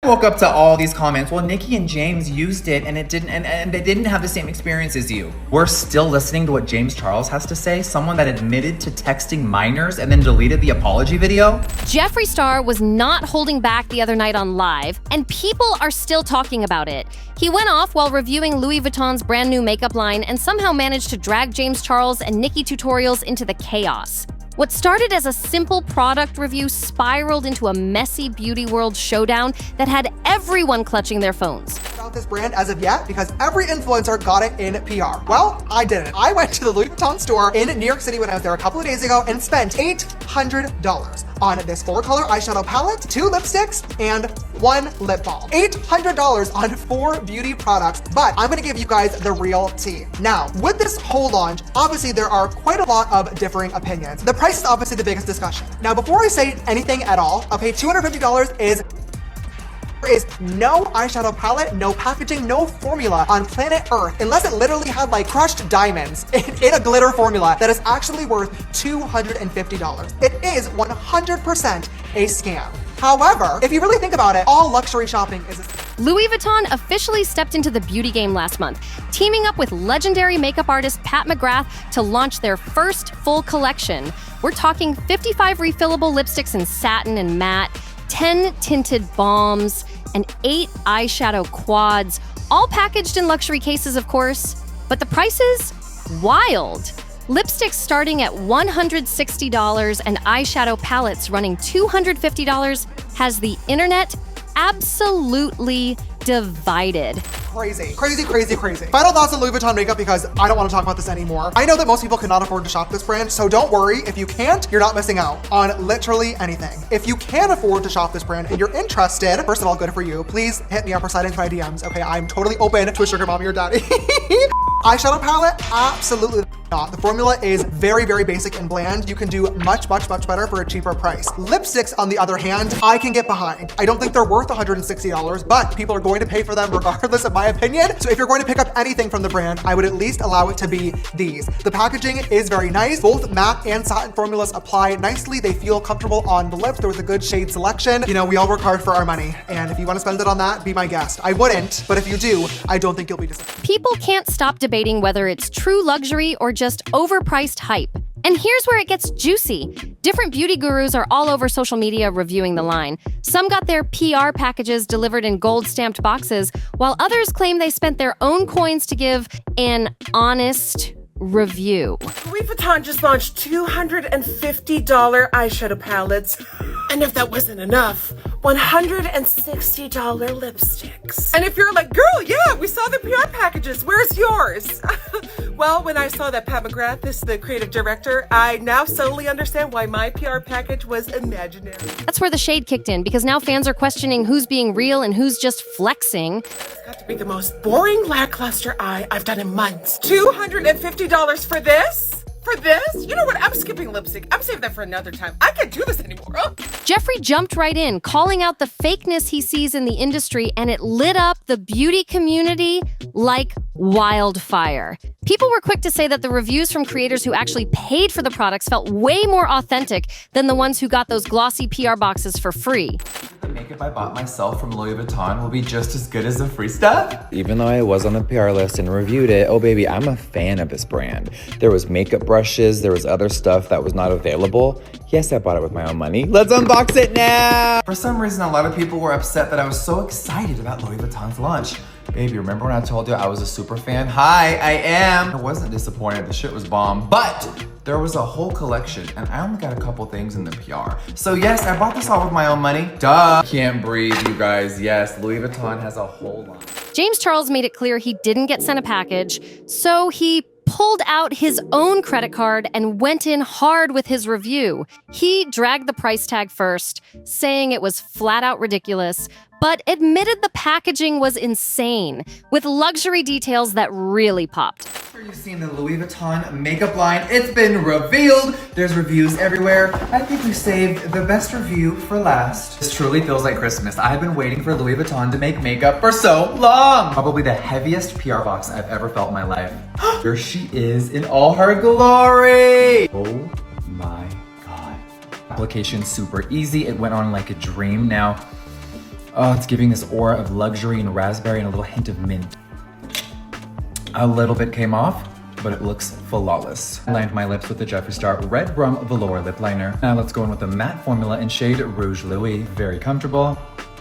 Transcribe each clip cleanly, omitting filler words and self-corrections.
Woke up to all these comments. Well, Nikki and James used it and it didn't, and they didn't have the same experience as you. We're still listening to what James Charles has to say. Someone that admitted to texting minors and then deleted the apology video. Jeffree Star was not holding back the other night on Live, and people are still talking about it. He went off while reviewing Louis Vuitton's brand new makeup line and somehow managed to drag James Charles and NikkieTutorials into the chaos. What started as a simple product review spiraled into a messy beauty world showdown that had everyone clutching their phones. About this brand as of yet because every influencer got it in PR. Well, I didn't. I went to the Louis Vuitton store in New York City when I was there a couple of days ago and spent $800 on this 4-color eyeshadow palette, 2 lipsticks, and 1 lip balm. $800 on 4 beauty products, but I'm gonna give you guys the real tea. Now, with this whole launch, obviously there are quite a lot of differing opinions. The price is obviously the biggest discussion. Now, before I say anything at all, okay, $250 is no eyeshadow palette, no packaging, no formula on planet Earth, unless it literally had like crushed diamonds in a glitter formula that is actually worth $250. It is 100% a scam. However, if you really think about it, all luxury shopping is a scam. Louis Vuitton officially stepped into the beauty game last month, teaming up with legendary makeup artist Pat McGrath to launch their first full collection. We're talking 55 refillable lipsticks in satin and matte, 10 tinted balms, and 8 eyeshadow quads, all packaged in luxury cases, of course. But the prices? Wild. Lipsticks starting at $160 and eyeshadow palettes running $250 has the internet absolutely divided. Crazy. Final thoughts on Louis Vuitton makeup because I don't want to talk about this anymore. I know that most people cannot afford to shop this brand, so don't worry. If you can't, you're not missing out on literally anything. If you can afford to shop this brand and you're interested, first of all, good for you. Please hit me up or slide into my DMs. Okay, I'm totally open to a sugar mommy or daddy. Eyeshadow palette, absolutely not. The formula is very, very basic and bland. You can do much better for a cheaper price. Lipsticks, on the other hand, I can get behind. I don't think they're worth $160, but people are going to pay for them regardless of my opinion. So if you're going to pick up anything from the brand, I would at least allow it to be these. The packaging is very nice. Both matte and satin formulas apply nicely. They feel comfortable on the lips. There was a good shade selection. You know, we all work hard for our money. And if you want to spend it on that, be my guest. I wouldn't, but if you do, I don't think you'll be disappointed. People can't stop debating whether it's true luxury or just overpriced hype. And here's where it gets juicy. Different beauty gurus are all over social media reviewing the line. Some got their PR packages delivered in gold-stamped boxes, while others claim they spent their own coins to give an honest review. Louis Vuitton just launched $250 eyeshadow palettes, and if that wasn't enough, $160 lipsticks. And if you're like, girl, yeah, we saw the PR packages, where's yours? Well, when I saw that Pat McGrath is the creative director, I now subtly understand why my PR package was imaginary. That's where the shade kicked in, because now fans are questioning who's being real and who's just flexing. It's got to be the most boring, lackluster eye I've done in months. $250 for this? For this? You know what? I'm skipping lipstick. I'm saving that for another time. I can't do this anymore. Oh. Jeffree jumped right in, calling out the fakeness he sees in the industry, and it lit up the beauty community like wildfire. People were quick to say that the reviews from creators who actually paid for the products felt way more authentic than the ones who got those glossy PR boxes for free. The makeup I bought myself from Louis Vuitton will be just as good as the free stuff. Even though I was on the PR list and reviewed it, oh baby, I'm a fan of this brand. There was makeup brushes, there was other stuff that was not available. Yes, I bought it with my own money. Let's unbox it now! For some reason, a lot of people were upset that I was so excited about Louis Vuitton's launch. Baby, remember when I told you I was a super fan? Hi, I am. I wasn't disappointed, the shit was bomb, but there was a whole collection and I only got a couple things in the PR. So yes, I bought this all with my own money. Duh. Can't breathe, you guys. Yes, Louis Vuitton has a whole line. James Charles made it clear he didn't get sent a package, so he pulled out his own credit card and went in hard with his review. He dragged the price tag first, saying it was flat out ridiculous, but admitted the packaging was insane, with luxury details that really popped. You've seen the Louis Vuitton makeup line. It's been revealed. There's reviews everywhere. I think we saved the best review for last. This truly feels like Christmas. I've been waiting for Louis Vuitton to make makeup for so long. Probably the heaviest PR box I've ever felt in my life. Here she is in all her glory. Oh my God. Application super easy. It went on like a dream. Now, Oh, it's giving this aura of luxury and raspberry and a little hint of mint. A little bit came off, but it looks flawless. I lined my lips with the Jeffree Star Red Brum Velour Lip Liner. Now let's go in with the matte formula in shade Rouge Louis. Very comfortable.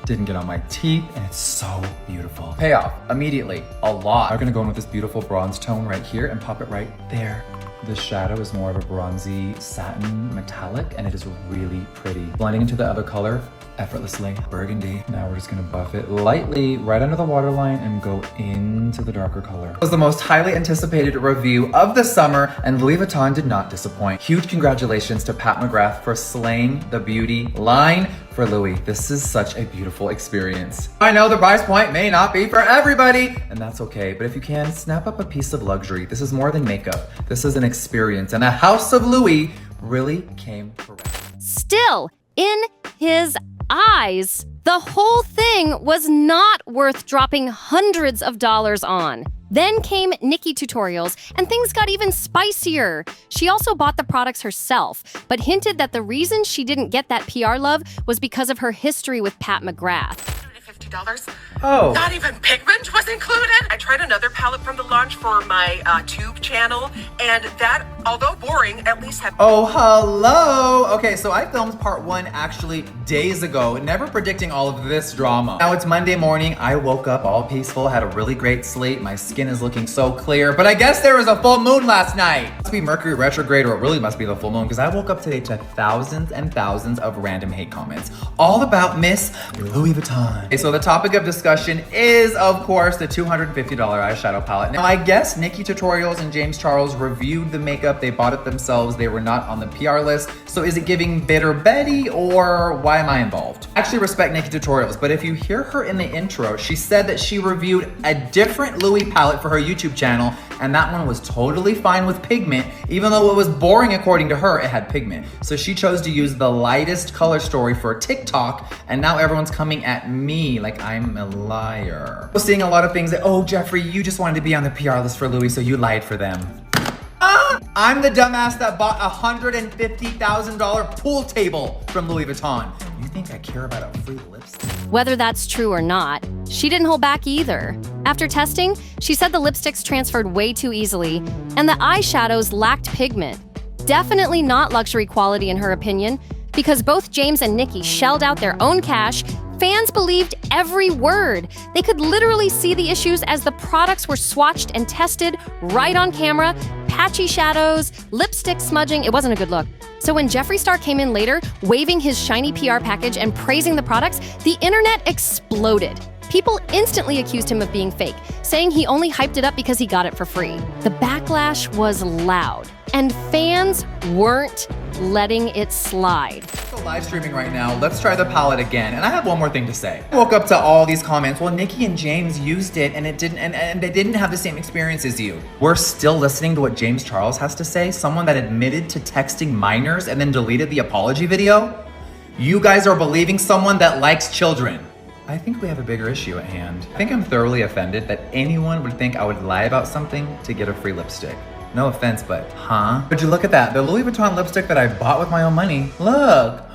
Didn't get on my teeth, and it's so beautiful. Payoff, immediately, a lot. I'm gonna go in with this beautiful bronze tone right here and pop it right there. The shadow is more of a bronzy satin metallic, and it is really pretty. Blending into the other color effortlessly. Burgundy. Now we're just gonna buff it lightly right under the waterline and go into the darker color. It was the most highly anticipated review of the summer, and Louis Vuitton did not disappoint. Huge congratulations to Pat McGrath for slaying the beauty line for Louis. This is such a beautiful experience. I know the price point may not be for everybody, and that's okay, but if you can, snap up a piece of luxury. This is more than makeup. This is an experience, and the House of Louis really came correct. Still, in his eyes, the whole thing was not worth dropping hundreds of dollars on. Then came NikkieTutorials, and things got even spicier. She also bought the products herself, but hinted that the reason she didn't get that PR love was because of her history with Pat McGrath. $50. Oh. Not even pigment was included. I tried another palette from the launch for my tube channel, and that, although boring, at least had. Oh, hello. Okay, so I filmed part 1 actually days ago, never predicting all of this drama. Now it's Monday morning. I woke up all peaceful, had a really great sleep. My skin is looking so clear, but I guess there was a full moon last night. It must be Mercury retrograde, or it really must be the full moon, because I woke up today to thousands and thousands of random hate comments, all about Miss Louis Vuitton. Okay, so the topic of discussion is, of course, the $250 eyeshadow palette. Now, I guess NikkieTutorials and James Charles reviewed the makeup. They bought it themselves. They were not on the PR list. So is it giving Bitter Betty, or why am I involved? I actually respect NikkieTutorials, but if you hear her in the intro, she said that she reviewed a different Louis palette for her YouTube channel, and that one was totally fine with pigment, even though it was boring according to her, it had pigment. So she chose to use the lightest color story for TikTok, and now everyone's coming at me like I'm a liar. I'm seeing a lot of things that, oh, Jeffree, you just wanted to be on the PR list for Louis, so you lied for them. I'm the dumbass that bought a $150,000 pool table from Louis Vuitton. You think I care about a free lipstick? Whether that's true or not, she didn't hold back either. After testing, she said the lipsticks transferred way too easily, and the eyeshadows lacked pigment. Definitely not luxury quality in her opinion, because both James and Nikkie shelled out their own cash. Fans believed every word. They could literally see the issues as the products were swatched and tested right on camera. Patchy shadows, lipstick smudging, it wasn't a good look. So when Jeffree Star came in later, waving his shiny PR package and praising the products, the internet exploded. People instantly accused him of being fake, saying he only hyped it up because he got it for free. The backlash was loud, and fans weren't letting it slide. So live streaming right now, let's try the palette again. And I have one more thing to say. I woke up to all these comments, well, Nikkie and James used it and it didn't, and they didn't have the same experience as you. We're still listening to what James Charles has to say, someone that admitted to texting minors and then deleted the apology video. You guys are believing someone that likes children. I think we have a bigger issue at hand. I think I'm thoroughly offended that anyone would think I would lie about something to get a free lipstick. No offense, but Would you look at that? The Louis Vuitton lipstick that I bought with my own money. Look. Look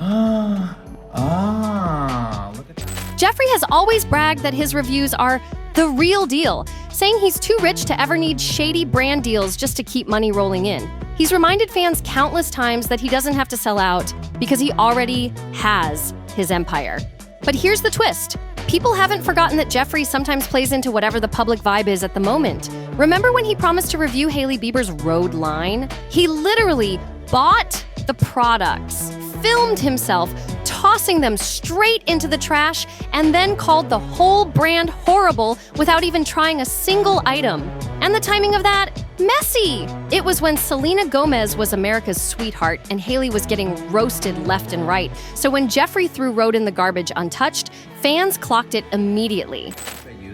at that. Jeffree has always bragged that his reviews are the real deal, saying he's too rich to ever need shady brand deals just to keep money rolling in. He's reminded fans countless times that he doesn't have to sell out because he already has his empire. But here's the twist. People haven't forgotten that Jeffree sometimes plays into whatever the public vibe is at the moment. Remember when he promised to review Hailey Bieber's Road line? He literally bought the products, filmed himself tossing them straight into the trash, and then called the whole brand horrible without even trying a single item. And the timing of that? Messy! It was when Selena Gomez was America's sweetheart and Hailey was getting roasted left and right. So when Jeffree threw Road in the garbage untouched, fans clocked it immediately.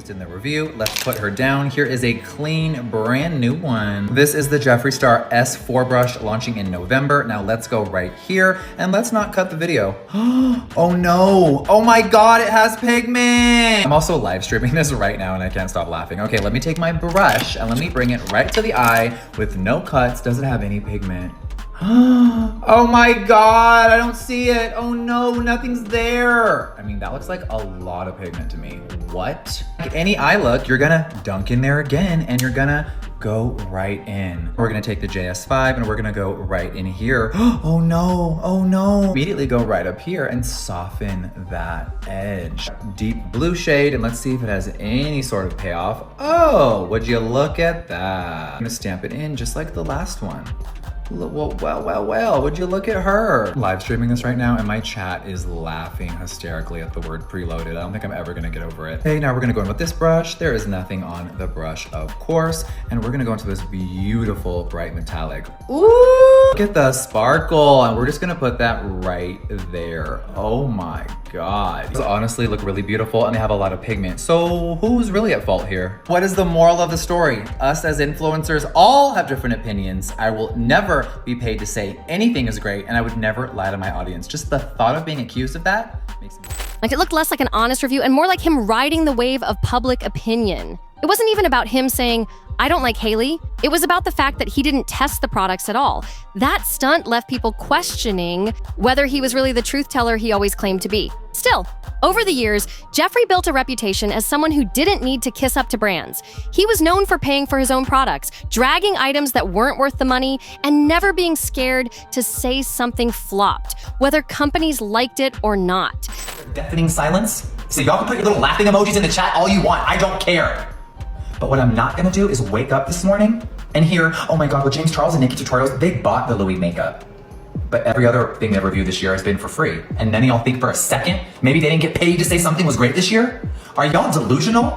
In the review. Let's put her down. Here is a clean, brand new one. This is the Jeffree Star S4 brush launching in November. Now let's go right here and let's not cut the video. Oh no. Oh my God, it has pigment. I'm also live streaming this right now and I can't stop laughing. Okay, let me take my brush and let me bring it right to the eye with no cuts. Does it have any pigment? Oh my God, I don't see it. Oh no, nothing's there. I mean, that looks like a lot of pigment to me. What? Like any eye look, you're gonna dunk in there again and you're gonna go right in. We're gonna take the JS5 and we're gonna go right in here. Oh no, oh no. Immediately go right up here and soften that edge. Deep blue shade, and let's see if it has any sort of payoff. Oh, would you look at that? I'm gonna stamp it in just like the last one. Well, would you look at her? Live streaming this right now and my chat is laughing hysterically at the word preloaded. I don't think I'm ever gonna get over it. Okay, now we're gonna go in with this brush. There is nothing on the brush, of course. And we're gonna go into this beautiful bright metallic. Ooh, look at the sparkle. And we're just gonna put that right there. Oh my God. These honestly look really beautiful and they have a lot of pigment. So who's really at fault here? What is the moral of the story? Us as influencers all have different opinions. I will never be paid to say anything is great, and I would never lie to my audience. Just the thought of being accused of that makes me... Like, it looked less like an honest review and more like him riding the wave of public opinion. It wasn't even about him saying, I don't like Hailey. It was about the fact that he didn't test the products at all. That stunt left people questioning whether he was really the truth teller he always claimed to be. Still, over the years, Jeffree built a reputation as someone who didn't need to kiss up to brands. He was known for paying for his own products, dragging items that weren't worth the money, and never being scared to say something flopped, whether companies liked it or not. Deafening silence? So y'all can put your little laughing emojis in the chat all you want. I don't care. But what I'm not gonna do is wake up this morning and hear, oh my God, well, James Charles and NikkieTutorials, they bought the Louis makeup. But every other thing they've reviewed this year has been for free. And then y'all think for a second, maybe they didn't get paid to say something was great this year? Are y'all delusional?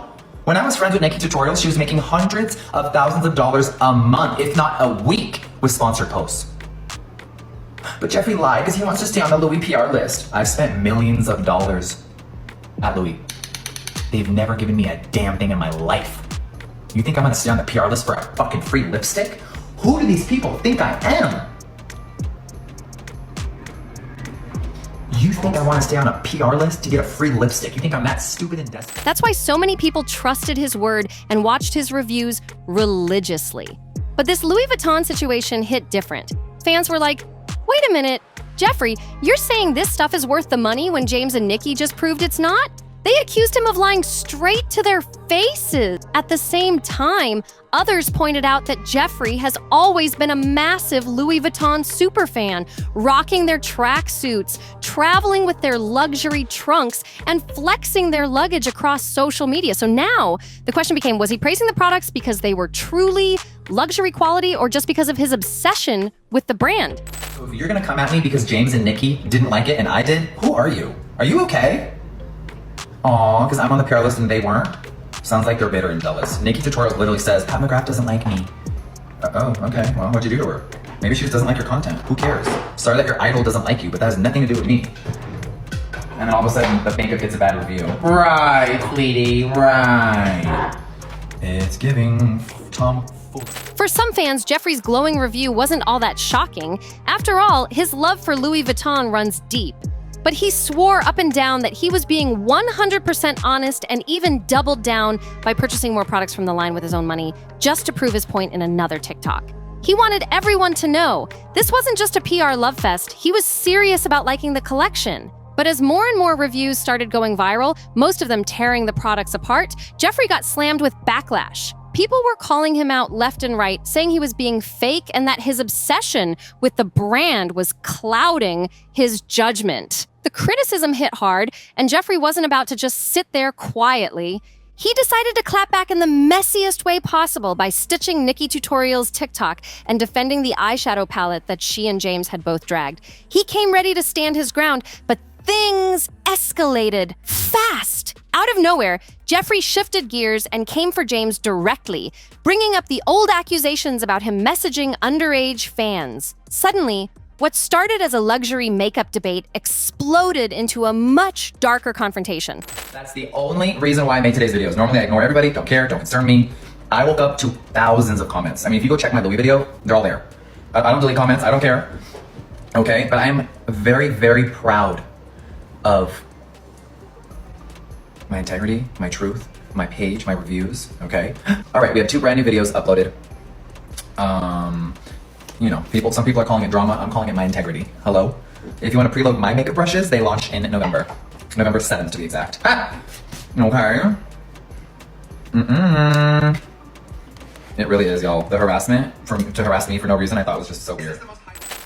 When I was friends with NikkieTutorials, she was making hundreds of thousands of dollars a month, if not a week, with sponsored posts. But Jeffree lied because he wants to stay on the Louis PR list. I've spent millions of dollars at Louis. They've never given me a damn thing in my life. You think I'm gonna stay on the PR list for a fucking free lipstick? Who do these people think I am? You think I wanna stay on a PR list to get a free lipstick? You think I'm that stupid and desperate? That's why so many people trusted his word and watched his reviews religiously. But this Louis Vuitton situation hit different. Fans were like, wait a minute, Jeffree, you're saying this stuff is worth the money when James and Nikkie just proved it's not? They accused him of lying straight to their faces. At the same time, others pointed out that Jeffree has always been a massive Louis Vuitton superfan, rocking their tracksuits, traveling with their luxury trunks, and flexing their luggage across social media. So now, the question became, was he praising the products because they were truly luxury quality or just because of his obsession with the brand? So if you're gonna come at me because James and Nikkie didn't like it and I did, who are you? Are you okay? Aw, because I'm on the PR list and they weren't? Sounds like they're bitter and jealous. NikkieTutorials literally says, Pat McGrath doesn't like me. Oh, okay, well, what'd you do to her? Maybe she just doesn't like your content. Who cares? Sorry that your idol doesn't like you, but that has nothing to do with me. And then all of a sudden, the makeup gets a bad review. Right, Tweety, right. It's giving Tom. For some fans, Jeffree's glowing review wasn't all that shocking. After all, his love for Louis Vuitton runs deep. But he swore up and down that he was being 100% honest and even doubled down by purchasing more products from the line with his own money just to prove his point in another TikTok. He wanted everyone to know this wasn't just a PR love fest, he was serious about liking the collection. But as more and more reviews started going viral, most of them tearing the products apart, Jeffree got slammed with backlash. People were calling him out left and right, saying he was being fake and that his obsession with the brand was clouding his judgment. The criticism hit hard, and Jeffree wasn't about to just sit there quietly. He decided to clap back in the messiest way possible by stitching NikkieTutorials' TikTok and defending the eyeshadow palette that she and James had both dragged. He came ready to stand his ground, but things escalated fast. Out of nowhere, Jeffree shifted gears and came for James directly, bringing up the old accusations about him messaging underage fans. Suddenly, what started as a luxury makeup debate exploded into a much darker confrontation. That's the only reason why I made today's videos. Normally I ignore everybody, don't care, don't concern me. I woke up to thousands of comments. I mean, if you go check my Louis video, they're all there. I don't delete comments, I don't care. Okay, but I'm very, very proud of my integrity, my truth, my page, my reviews, okay? All right, we have 2 brand new videos uploaded. you know, some people are calling it drama. I'm calling it my integrity. Hello? If you want to preload my makeup brushes, they launch in November 7th to be exact. Okay. It really is, y'all. The harassment to harass me for no reason, I thought was just so weird.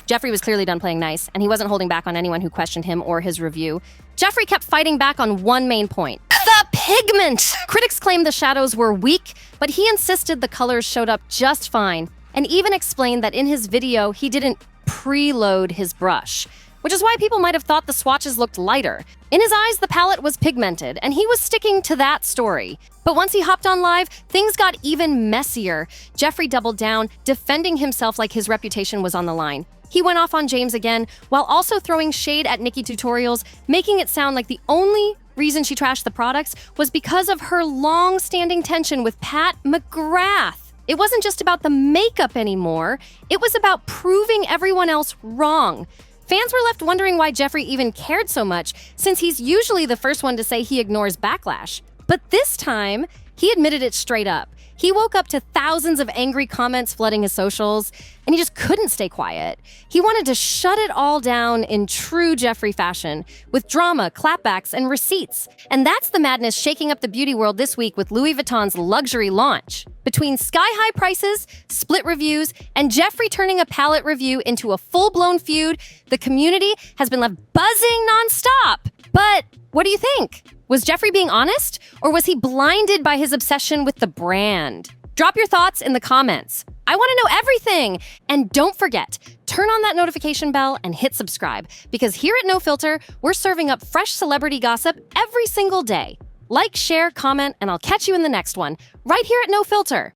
Jeffree was clearly done playing nice, and he wasn't holding back on anyone who questioned him or his review. Jeffree kept fighting back on one main point. The pigment! Critics claimed the shadows were weak, but he insisted the colors showed up just fine, and even explained that in his video, he didn't preload his brush, which is why people might have thought the swatches looked lighter. In his eyes, the palette was pigmented, and he was sticking to that story. But once he hopped on live, things got even messier. Jeffree doubled down, defending himself like his reputation was on the line. He went off on James again, while also throwing shade at NikkieTutorials, making it sound like the only reason she trashed the products was because of her long-standing tension with Pat McGrath. It wasn't just about the makeup anymore, it was about proving everyone else wrong. Fans were left wondering why Jeffree even cared so much, since he's usually the first one to say he ignores backlash. But this time, he admitted it straight up. He woke up to thousands of angry comments flooding his socials, and he just couldn't stay quiet. He wanted to shut it all down in true Jeffree fashion, with drama, clapbacks, and receipts. And that's the madness shaking up the beauty world this week with Louis Vuitton's luxury launch. Between sky-high prices, split reviews, and Jeffree turning a palette review into a full-blown feud, the community has been left buzzing nonstop. But what do you think? Was Jeffree being honest, or was he blinded by his obsession with the brand? Drop your thoughts in the comments. I want to know everything! And don't forget, turn on that notification bell and hit subscribe, because here at NoFilter, we're serving up fresh celebrity gossip every single day. Like, share, comment, and I'll catch you in the next one, right here at NoFilter.